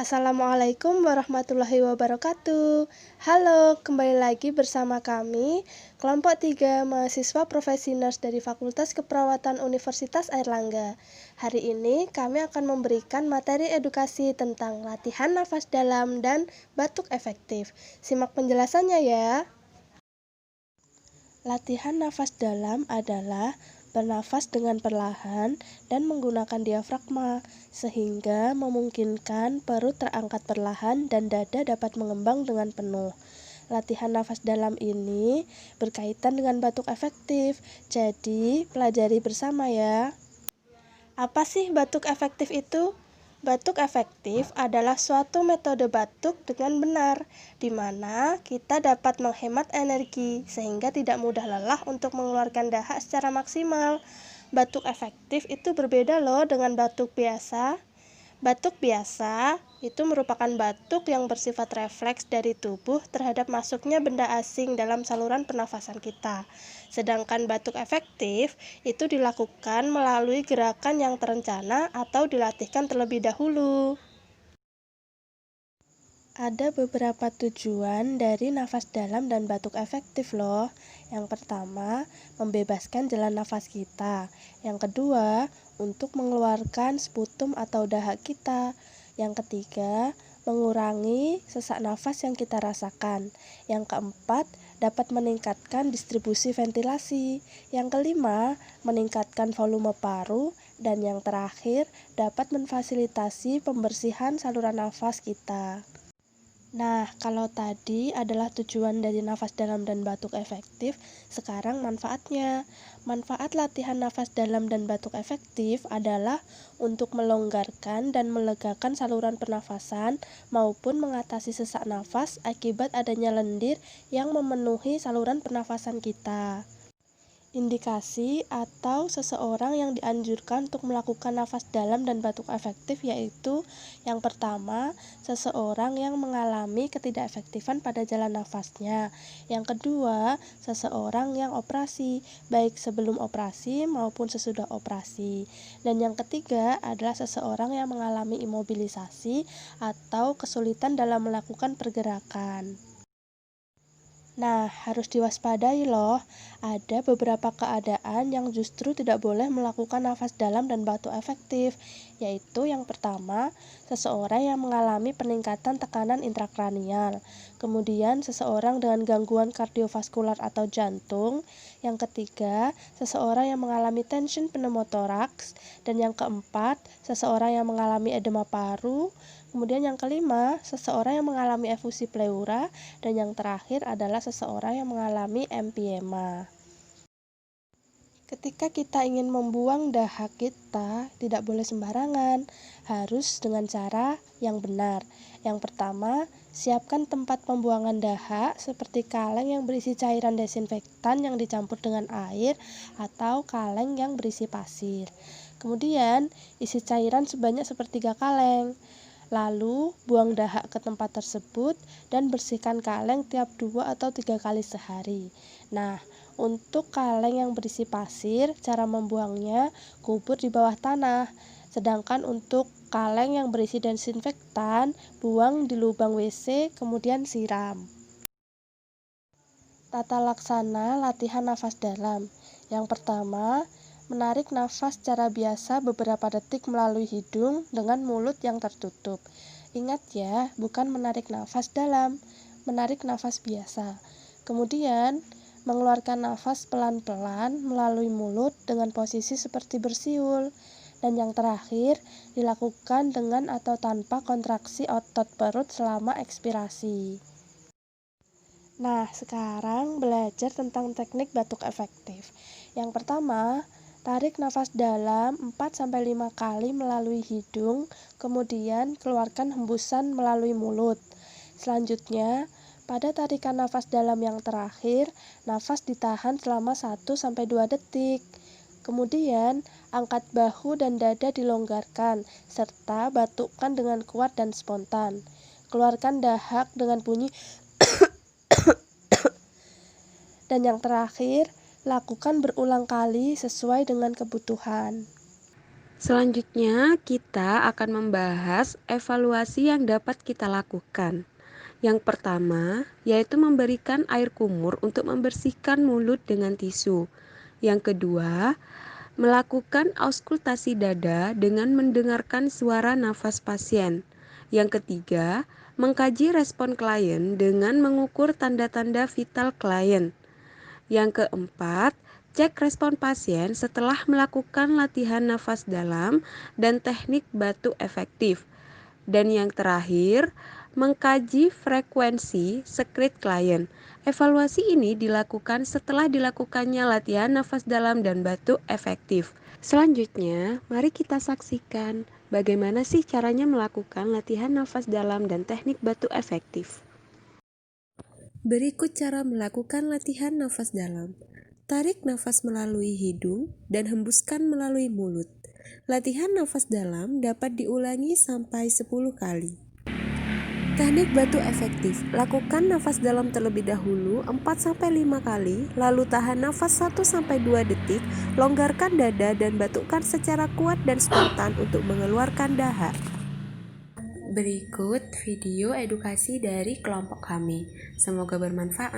Assalamualaikum warahmatullahi wabarakatuh. Halo, kembali lagi bersama kami, kelompok 3 mahasiswa profesi nurse dari Fakultas Keperawatan Universitas Airlangga. Hari ini kami akan memberikan materi edukasi tentang latihan nafas dalam dan batuk efektif. Simak penjelasannya ya. Latihan nafas dalam adalah bernafas dengan perlahan dan menggunakan diafragma, sehingga memungkinkan perut terangkat perlahan dan dada dapat mengembang dengan penuh. Latihan nafas dalam ini berkaitan dengan batuk efektif, jadi pelajari bersama ya. Apa sih batuk efektif itu? Batuk efektif adalah suatu metode batuk dengan benar, di mana kita dapat menghemat energi sehingga tidak mudah lelah untuk mengeluarkan dahak secara maksimal. Batuk efektif itu berbeda loh dengan batuk biasa. Batuk biasa itu merupakan batuk yang bersifat refleks dari tubuh terhadap masuknya benda asing dalam saluran pernafasan kita. Sedangkan batuk efektif itu dilakukan melalui gerakan yang terencana atau dilatihkan terlebih dahulu. Ada beberapa tujuan dari nafas dalam dan batuk efektif loh. Yang pertama, membebaskan jalan nafas kita. Yang kedua, untuk mengeluarkan sputum atau dahak kita. Yang ketiga, mengurangi sesak nafas yang kita rasakan. Yang keempat, dapat meningkatkan distribusi ventilasi. Yang kelima, meningkatkan volume paru. Dan yang terakhir, dapat memfasilitasi pembersihan saluran nafas kita. Nah, kalau tadi adalah tujuan dari nafas dalam dan batuk efektif, sekarang manfaatnya. Manfaat latihan nafas dalam dan batuk efektif adalah untuk melonggarkan dan melegakan saluran pernafasan maupun mengatasi sesak nafas akibat adanya lendir yang memenuhi saluran pernafasan kita. Indikasi atau seseorang yang dianjurkan untuk melakukan nafas dalam dan batuk efektif yaitu yang pertama, seseorang yang mengalami ketidakefektifan pada jalan nafasnya. Yang kedua, seseorang yang operasi, baik sebelum operasi maupun sesudah operasi. Dan yang ketiga adalah seseorang yang mengalami imobilisasi atau kesulitan dalam melakukan pergerakan. Nah, harus diwaspadai loh. Ada beberapa keadaan yang justru tidak boleh melakukan nafas dalam dan batuk efektif, yaitu yang pertama, seseorang yang mengalami peningkatan tekanan intrakranial, kemudian seseorang dengan gangguan kardiovaskular atau jantung, yang ketiga, seseorang yang mengalami tension pneumotoraks, dan yang keempat, seseorang yang mengalami edema paru, kemudian yang kelima, seseorang yang mengalami efusi pleura, dan yang terakhir adalah seseorang yang mengalami emphysema. Ketika kita ingin membuang dahak kita, tidak boleh sembarangan, harus dengan cara yang benar. Yang pertama, siapkan tempat pembuangan dahak seperti kaleng yang berisi cairan desinfektan yang dicampur dengan air atau kaleng yang berisi pasir. Kemudian, isi cairan sebanyak sepertiga kaleng. Lalu, buang dahak ke tempat tersebut dan bersihkan kaleng tiap 2 atau 3 kali sehari. Nah, untuk kaleng yang berisi pasir, cara membuangnya kubur di bawah tanah. Sedangkan untuk kaleng yang berisi desinfektan, buang di lubang WC, kemudian siram. Tata laksana latihan nafas dalam. Yang pertama, menarik nafas secara biasa beberapa detik melalui hidung dengan mulut yang tertutup. Ingat ya, bukan menarik nafas dalam, menarik nafas biasa. Kemudian, mengeluarkan nafas pelan-pelan melalui mulut dengan posisi seperti bersiul. Dan yang terakhir, dilakukan dengan atau tanpa kontraksi otot perut selama ekspirasi. Nah, sekarang belajar tentang teknik batuk efektif. Yang pertama, tarik nafas dalam 4-5 kali melalui hidung, kemudian keluarkan hembusan melalui mulut. Selanjutnya, pada tarikan nafas dalam yang terakhir, nafas ditahan selama 1-2 detik. Kemudian, angkat bahu dan dada dilonggarkan, serta batukkan dengan kuat dan spontan. Keluarkan dahak dengan bunyi dan yang terakhir, lakukan berulang kali sesuai dengan kebutuhan. Selanjutnya, kita akan membahas evaluasi yang dapat kita lakukan. Yang pertama, yaitu memberikan air kumur untuk membersihkan mulut dengan tisu. Yang kedua, melakukan auskultasi dada dengan mendengarkan suara nafas pasien. Yang ketiga, mengkaji respon klien dengan mengukur tanda-tanda vital klien. Yang keempat, cek respon pasien setelah melakukan latihan nafas dalam dan teknik batu efektif. Dan yang terakhir, mengkaji frekuensi skrit klien. Evaluasi ini dilakukan setelah dilakukannya latihan nafas dalam dan batu efektif. Selanjutnya, mari kita saksikan bagaimana sih caranya melakukan latihan nafas dalam dan teknik batu efektif. Berikut cara melakukan latihan nafas dalam. Tarik nafas melalui hidung dan hembuskan melalui mulut. Latihan nafas dalam dapat diulangi sampai 10 kali. Teknik batu efektif. Lakukan nafas dalam terlebih dahulu 4-5 kali, lalu tahan nafas 1-2 detik, longgarkan dada dan batukkan secara kuat dan spontan untuk mengeluarkan dahak. Berikut video edukasi dari kelompok kami. Semoga bermanfaat.